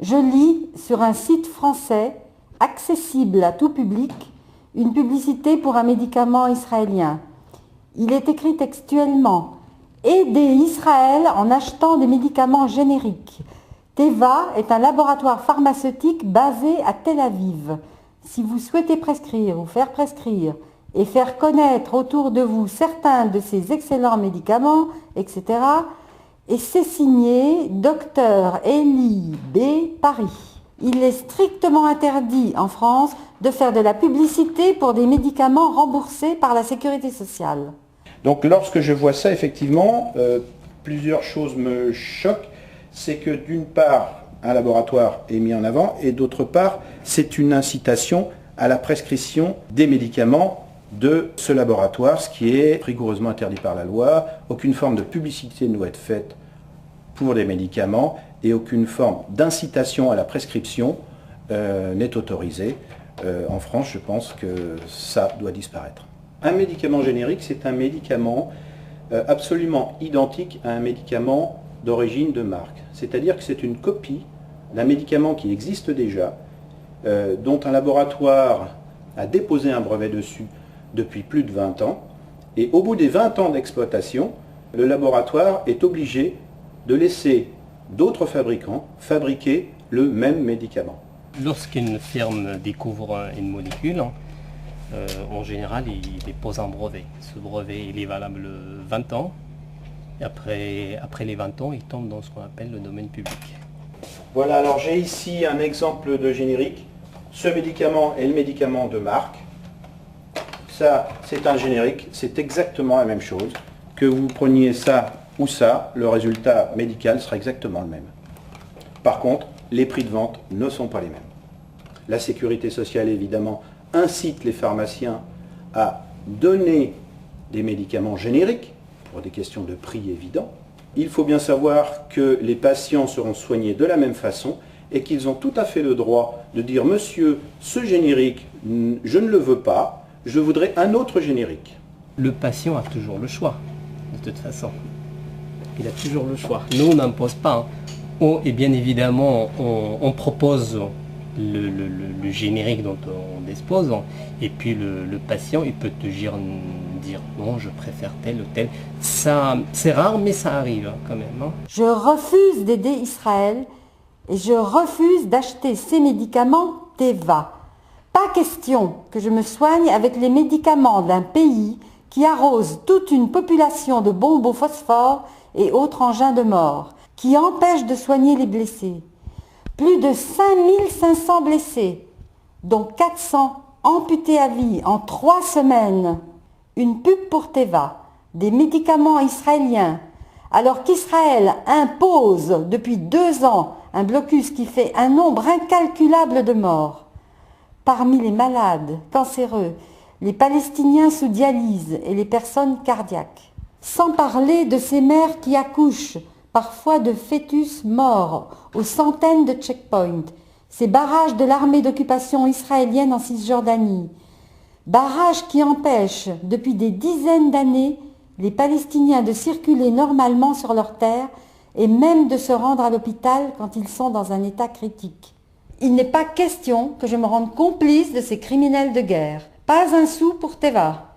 Je lis sur un site français, accessible à tout public, une publicité pour un médicament israélien. Il est écrit textuellement « Aidez Israël en achetant des médicaments génériques. Teva est un laboratoire pharmaceutique basé à Tel Aviv. Si vous souhaitez prescrire ou faire prescrire et faire connaître autour de vous certains de ces excellents médicaments, etc. » Et c'est signé Dr Elie B. Paris. Il est strictement interdit en France de faire de la publicité pour des médicaments remboursés par la sécurité sociale. Donc lorsque je vois ça, effectivement, plusieurs choses me choquent. C'est que d'une part, un laboratoire est mis en avant et d'autre part, c'est une incitation à la prescription des médicaments de ce laboratoire, ce qui est rigoureusement interdit par la loi. Aucune forme de publicité ne doit être faite pour des médicaments et aucune forme d'incitation à la prescription n'est autorisée. En France, je pense que ça doit disparaître. Un médicament générique, c'est un médicament absolument identique à un médicament d'origine de marque. C'est-à-dire que c'est une copie d'un médicament qui existe déjà, dont un laboratoire a déposé un brevet dessus depuis plus de 20 ans. Et au bout des 20 ans d'exploitation, le laboratoire est obligé de laisser d'autres fabricants fabriquer le même médicament. Lorsqu'une firme découvre une molécule, en général, il dépose un brevet. Ce brevet il est valable 20 ans. Et après les 20 ans, il tombe dans ce qu'on appelle le domaine public. Voilà, alors j'ai ici un exemple de générique. Ce médicament est le médicament de marque. Ça, c'est un générique, c'est exactement la même chose. Que vous preniez ça ou ça, le résultat médical sera exactement le même. Par contre, les prix de vente ne sont pas les mêmes. La sécurité sociale, évidemment, incite les pharmaciens à donner des médicaments génériques, pour des questions de prix évidents. Il faut bien savoir que les patients seront soignés de la même façon et qu'ils ont tout à fait le droit de dire « Monsieur, ce générique, je ne le veux pas, je voudrais un autre générique ». Le patient a toujours le choix, de toute façon. Il a toujours le choix. Nous, on n'impose pas. Et bien évidemment, on propose le générique dont on dispose. Et puis le patient, il peut te dire non, je préfère tel ou tel. Ça, c'est rare, mais ça arrive quand même. Je refuse d'aider Israël et je refuse d'acheter ces médicaments Teva. Pas question que je me soigne avec les médicaments d'un pays qui arrose toute une population de bombes au phosphore et autres engins de mort, qui empêche de soigner les blessés. Plus de 5500 blessés, dont 400 amputés à vie en 3 semaines. Une pub pour Teva, des médicaments israéliens, alors qu'Israël impose depuis 2 ans un blocus qui fait un nombre incalculable de morts. Parmi les malades, cancéreux, les Palestiniens sous dialyse et les personnes cardiaques. Sans parler de ces mères qui accouchent, parfois de fœtus morts, aux centaines de checkpoints, ces barrages de l'armée d'occupation israélienne en Cisjordanie. Barrages qui empêchent, depuis des dizaines d'années, les Palestiniens de circuler normalement sur leur terre et même de se rendre à l'hôpital quand ils sont dans un état critique. Il n'est pas question que je me rende complice de ces criminels de guerre. Pas un sou pour Teva.